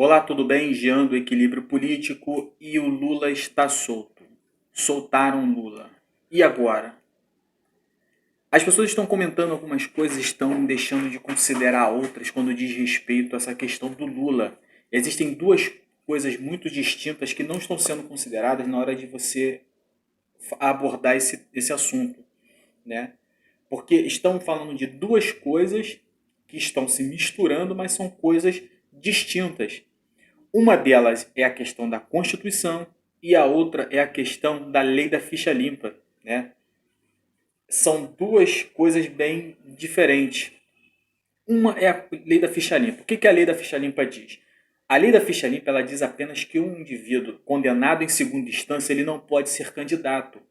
Olá, tudo bem? Jean do Equilíbrio Político e o Lula está solto. Soltaram Lula. E agora? As pessoas estão comentando algumas coisas, estão deixando de considerar outras quando diz respeito a essa questão do Lula. Existem duas coisas muito distintas que não estão sendo consideradas na hora de você abordar esse assunto, né? Porque estão falando de duas coisas que estão se misturando, mas são coisas distintas. Uma delas é a questão da Constituição e a outra é a questão da lei da ficha limpa, né? São duas coisas bem diferentes. Uma é a lei da ficha limpa. O que a lei da ficha limpa diz? A lei da ficha limpa ela diz apenas que um indivíduo condenado em segunda instância ele não pode ser candidato.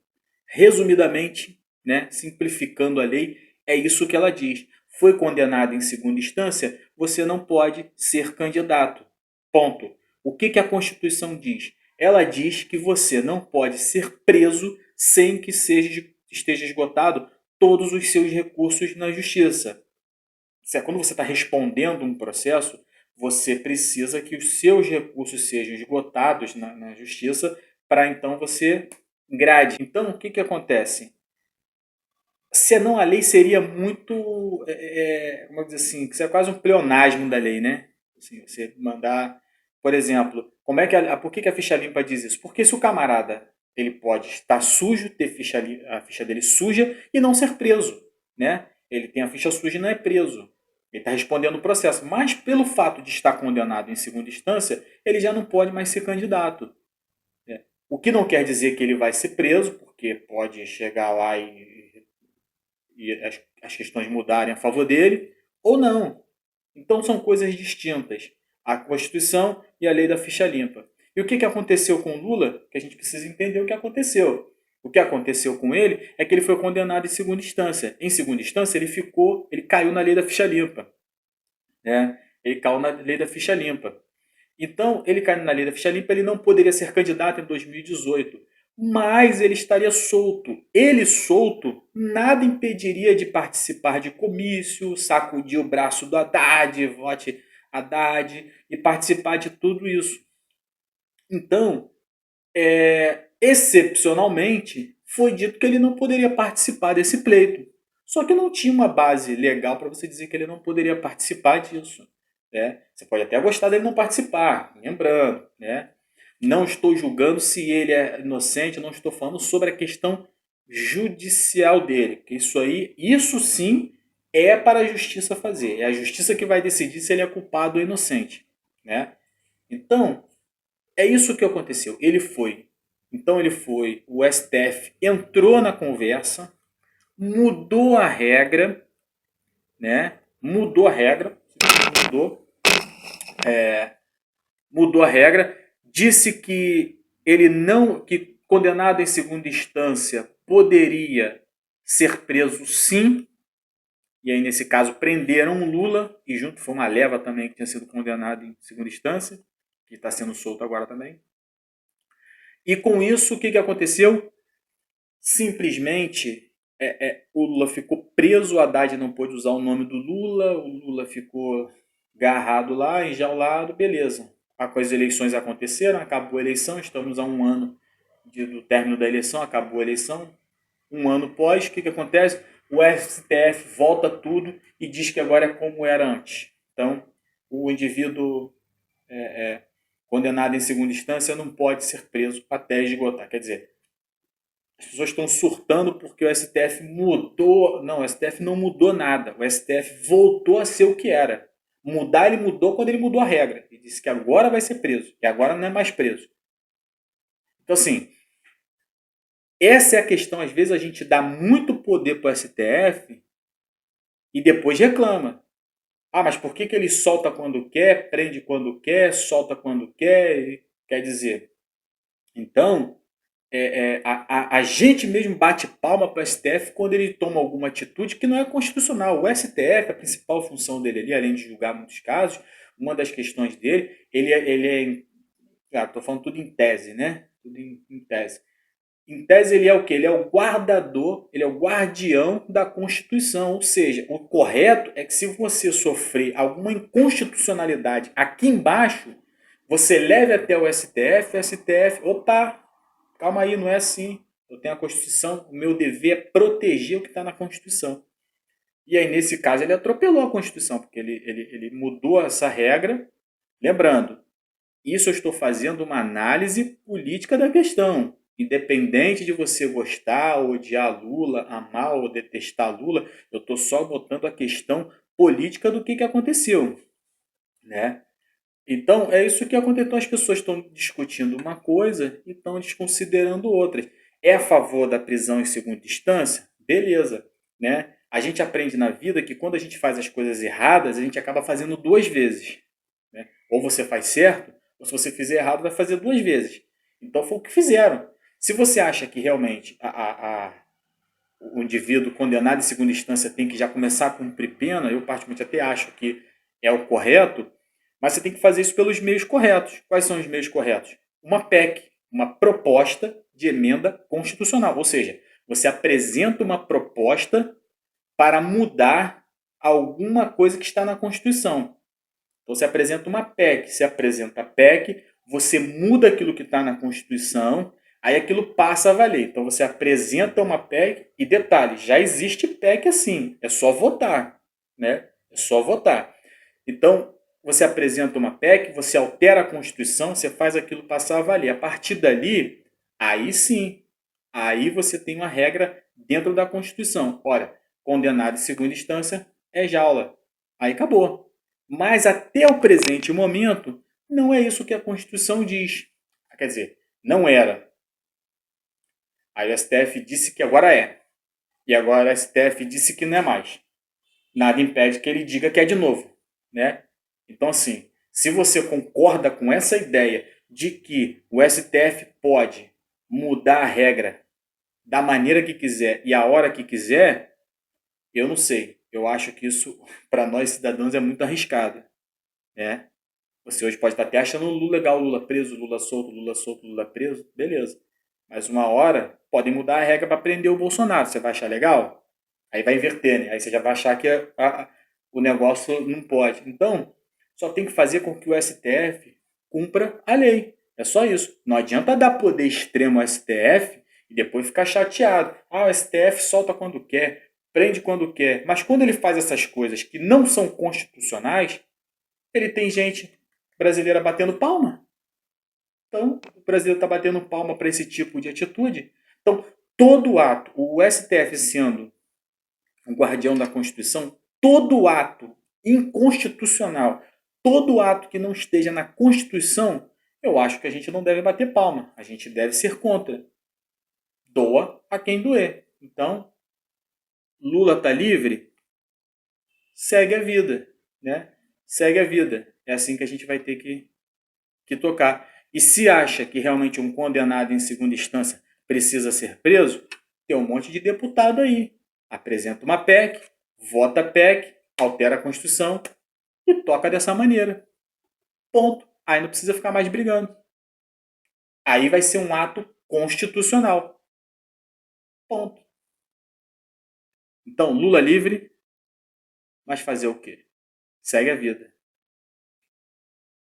Resumidamente, né, simplificando a lei, é isso que ela diz. Foi condenado em segunda instância, você não pode ser candidato. Ponto. O que a Constituição diz? Ela diz que você não pode ser preso sem que esteja esgotado todos os seus recursos na justiça. Quando você está respondendo um processo, você precisa que os seus recursos sejam esgotados na justiça para então você grade. Então, o que acontece? Senão a lei seria muito, vamos dizer assim, que é quase um pleonasmo da lei, né? Assim, você mandar, por exemplo, por que a ficha limpa diz isso? Porque se o camarada ele pode estar sujo, ter a ficha dele suja e não ser preso, né? Ele tem a ficha suja e não é preso. Ele está respondendo o processo. Mas pelo fato de estar condenado em segunda instância, ele já não pode mais ser candidato. Né? O que não quer dizer que ele vai ser preso, porque pode chegar lá e as questões mudarem a favor dele, ou não. Então são coisas distintas. A Constituição e a lei da ficha limpa. E o que aconteceu com Lula? Que a gente precisa entender o que aconteceu. O que aconteceu com ele é que ele foi condenado em segunda instância. Em segunda instância, ele caiu na lei da ficha limpa. Né? Ele caiu na lei da ficha limpa. Então, ele caindo na lei da ficha limpa, ele não poderia ser candidato em 2018. Mas ele estaria solto. Ele solto, nada impediria de participar de comício, sacudir o braço do Haddad, vote Haddad, e participar de tudo isso. Então, excepcionalmente, foi dito que ele não poderia participar desse pleito. Só que não tinha uma base legal para você dizer que ele não poderia participar disso. Né? Você pode até gostar dele não participar, lembrando. Né? Não estou julgando se ele é inocente, não estou falando sobre a questão judicial dele. Porque isso sim é para a justiça fazer. É a justiça que vai decidir se ele é culpado ou inocente. Né? Então, é isso que aconteceu. O STF entrou na conversa, mudou a regra, né? Mudou, mudou a regra, disse que que condenado em segunda instância poderia ser preso sim, e aí nesse caso prenderam o Lula, e junto foi uma leva também que tinha sido condenado em segunda instância, que está sendo solto agora também. E com isso, o que aconteceu? Simplesmente o Lula ficou preso, o Haddad não pôde usar o nome do Lula, o Lula ficou agarrado lá, enjaulado, beleza. As eleições aconteceram, acabou a eleição, estamos há um ano do término da eleição, acabou a eleição. Um ano pós, o que acontece? O STF volta tudo e diz que agora é como era antes. Então, o indivíduo condenado em segunda instância não pode ser preso até esgotar. Quer dizer, as pessoas estão surtando porque o STF mudou. Não, o STF não mudou nada. O STF voltou a ser o que era. Mudar, ele mudou quando ele mudou a regra. Ele disse que agora vai ser preso. E agora não é mais preso. Então, assim, essa é a questão. Às vezes a gente dá muito poder para o STF e depois reclama. Ah, mas por que ele solta quando quer, prende quando quer, solta quando quer? Quer dizer, então, a gente mesmo bate palma para o STF quando ele toma alguma atitude que não é constitucional. O STF, a principal função dele ali, além de julgar muitos casos, uma das questões dele, estou falando tudo em tese, né? Tudo em tese. Em tese ele é o quê? Ele é o guardador, ele é o guardião da Constituição. Ou seja, o correto é que se você sofrer alguma inconstitucionalidade aqui embaixo, Você leve até o STF, opa, calma aí, não é assim. Eu tenho a Constituição, o meu dever é proteger o que está na Constituição. E aí, nesse caso, ele atropelou a Constituição, porque ele mudou essa regra. Lembrando, isso eu estou fazendo uma análise política da questão. Independente de você gostar ou odiar Lula, amar ou detestar Lula, eu estou só botando a questão política do que aconteceu, né? Então, é isso que aconteceu. As pessoas estão discutindo uma coisa e estão desconsiderando outras. É a favor da prisão em segunda instância? Beleza, né? A gente aprende na vida que quando a gente faz as coisas erradas, a gente acaba fazendo duas vezes, né? Ou você faz certo, ou se você fizer errado, vai fazer duas vezes. Então foi o que fizeram. Se você acha que realmente o indivíduo condenado em segunda instância tem que já começar a cumprir pena, eu particularmente até acho que é o correto, mas você tem que fazer isso pelos meios corretos. Quais são os meios corretos? Uma PEC, uma proposta de emenda constitucional. Ou seja, você apresenta uma proposta para mudar alguma coisa que está na Constituição. Então você apresenta uma PEC, você apresenta a PEC, você muda aquilo que está na Constituição, aí aquilo passa a valer. Então você apresenta uma PEC e detalhe, já existe PEC assim, é só votar, né? É só votar. Então você apresenta uma PEC, você altera a Constituição, você faz aquilo passar a valer. A partir dali, aí sim, aí você tem uma regra dentro da Constituição. Olha, condenado em segunda instância é jaula. Aí acabou. Mas até o presente momento, não é isso que a Constituição diz. Quer dizer, não era. Aí o STF disse que agora é. E agora o STF disse que não é mais. Nada impede que ele diga que é de novo, né? Então, assim, se você concorda com essa ideia de que o STF pode mudar a regra da maneira que quiser e a hora que quiser, eu não sei. Eu acho que isso, para nós cidadãos, é muito arriscado, né? Você hoje pode estar até achando o Lula legal, Lula preso, Lula solto, Lula solto, Lula preso, beleza. Mas uma hora podem mudar a regra para prender o Bolsonaro. Você vai achar legal? Aí vai inverter, né? Aí você já vai achar que o negócio não pode. Então, só tem que fazer com que o STF cumpra a lei. É só isso. Não adianta dar poder extremo ao STF e depois ficar chateado. Ah, o STF solta quando quer, prende quando quer. Mas quando ele faz essas coisas que não são constitucionais, ele tem gente brasileira batendo palma. Então, o brasileiro está batendo palma para esse tipo de atitude. Então, todo ato, o STF sendo o guardião da Constituição, todo ato inconstitucional, todo ato que não esteja na Constituição, eu acho que a gente não deve bater palma. A gente deve ser contra. Doa a quem doer. Então, Lula está livre? Segue a vida, né? Segue a vida. É assim que a gente vai ter que tocar. E se acha que realmente um condenado em segunda instância precisa ser preso, tem um monte de deputado aí. Apresenta uma PEC, vota a PEC, altera a Constituição e toca dessa maneira. Ponto. Aí não precisa ficar mais brigando. Aí vai ser um ato constitucional. Ponto. Então, Lula livre, mas fazer o quê? Segue a vida.